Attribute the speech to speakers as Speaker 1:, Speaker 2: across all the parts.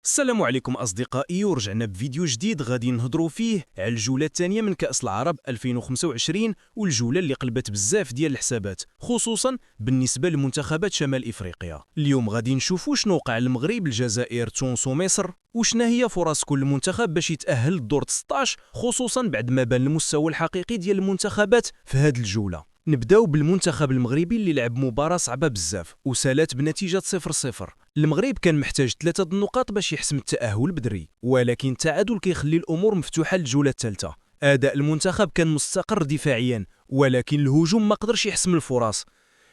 Speaker 1: السلام عليكم أصدقائي، ورجعنا بفيديو جديد غادي نهضروا فيه على الجولة الثانية من كأس العرب 2025، والجولة اللي قلبت بزاف ديال الحسابات خصوصا بالنسبة لمنتخبات شمال إفريقيا. اليوم غادي نشوفوا شنو وقع المغرب، الجزائر، تونس ومصر، وشنا هي فرص كل منتخب باش يتأهل للدور 16، خصوصا بعد ما بان المستوى الحقيقي ديال المنتخبات في هذه الجولة. نبداو بالمنتخب المغربي اللي لعب مباراة صعبة بزاف وسالت بنتيجة 0-0. المغرب كان محتاج 3 النقاط باش يحسم التأهل بدري، ولكن التعادل كيخلي الأمور مفتوحة للجولة الثالثة. أداء المنتخب كان مستقر دفاعيا، ولكن الهجوم ما قدرش يحسم الفرص.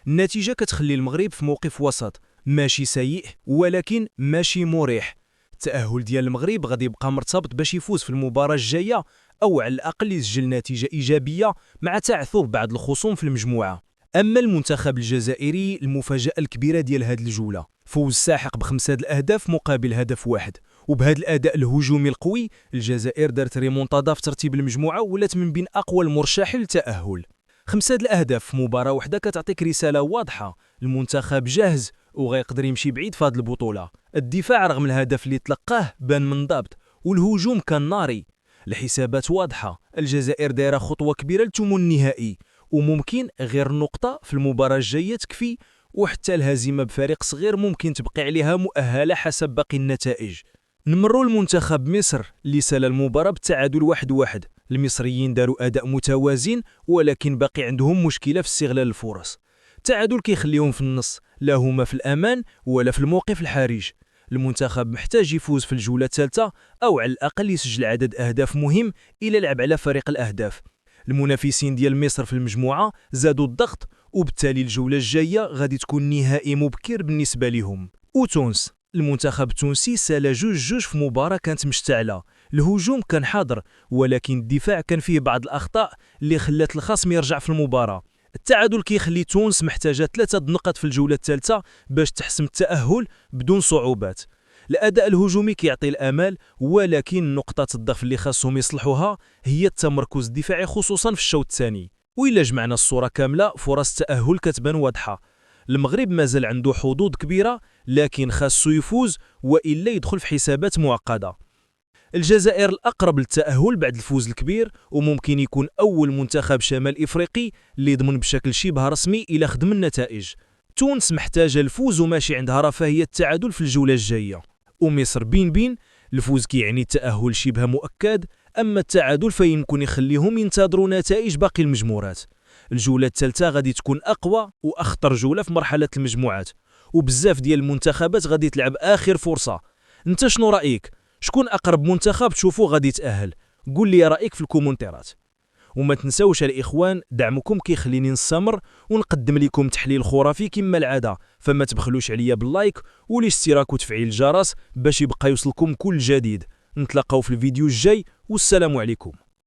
Speaker 1: النتيجة كتخلي المغرب في موقف وسط، ماشي سيء ولكن ماشي مريح. التأهل ديال المغرب غادي يبقى مرتبط باش يفوز في المباراة الجاية، أو على الأقل يسجل نتيجة إيجابية مع تعثر بعض الخصوم في المجموعة. أما المنتخب الجزائري، المفاجأة الكبيرة ديال هذه الجولة، فوز ساحق ب5 الأهداف مقابل هدف واحد. وبهذا الأداء الهجومي القوي، الجزائر دارت ريمونتادا في ترتيب المجموعة ولات من بين أقوى المرشحين للتأهل. 5 الأهداف في مباراة واحدة كتعطيك رسالة واضحة، المنتخب جاهز وغيقدر يمشي بعيد في هذه البطولة. الدفاع رغم الهدف اللي تلقاه بان منضبط، والهجوم كان ناري. الحسابات واضحة، الجزائر دايره خطوة كبيرة للثمن النهائي، وممكن غير نقطة في المباراة الجاية تكفي، وحتى الهزيمة بفريق صغير ممكن تبقي عليها مؤهلة حسب باقي النتائج. نمروا المنتخب مصر اللي سال المباراة بالتعادل 1-1. المصريين داروا أداء متوازن، ولكن باقي عندهم مشكلة في استغلال الفرص. التعادل كيخليهم في النص، لا هما في الأمان ولا في الموقف الحرج. المنتخب محتاج يفوز في الجولة الثالثة، أو على الأقل يسجل عدد أهداف مهم إلى لعب على فريق الأهداف. المنافسين ديال مصر في المجموعة زادوا الضغط، وبالتالي الجولة الجاية غادي تكون نهائي مبكر بالنسبة لهم. وتونس، المنتخب التونسي سال 2-2 في مباراة كانت مشتعلة. الهجوم كان حاضر، ولكن الدفاع كان فيه بعض الأخطاء اللي خلات الخصم يرجع في المباراة. التعادل كيخلي تونس محتاجة 3 نقط في الجولة الثالثة باش تحسم التأهل بدون صعوبات. الأداء الهجومي كيعطي الأمل، ولكن نقطة الضعف اللي خاصهم يصلحوها هي التمركز الدفاعي خصوصا في الشوط الثاني. وإلا جمعنا الصورة كاملة، فرص التأهل كتبان واضحة. المغرب مازال عنده حظوظ كبيرة، لكن خاصو يفوز وإلا يدخل في حسابات معقدة. الجزائر الأقرب للتأهل بعد الفوز الكبير، وممكن يكون أول منتخب شمال إفريقي اللي يضمن بشكل شبه رسمي إلى خدم النتائج. تونس محتاجة الفوز وماشي عندها رفاهية التعادل في الجولة الجاية. ومصر بين الفوز كيعني التأهل شبه مؤكد، أما التعادل فيمكن يخليهم ينتظروا نتائج باقي المجموعات. الجولة الثالثة غادي تكون أقوى وأخطر جولة في مرحلة المجموعات، وبزاف ديال المنتخبات غادي تلعب آخر فرصة. انت شنو رأيك؟ شكون أقرب منتخب تشوفه غادي يتأهل؟ قول لي رأيك في الكومنتيرات. وما تنسوش الإخوان، دعمكم كيخليني نستمر ونقدم لكم تحليل خرافي كما العادة، فما تبخلوش عليا باللايك والاشتراك وتفعيل الجرس باش يبقى يوصلكم كل جديد. نتلاقاو في الفيديو الجاي، والسلام عليكم.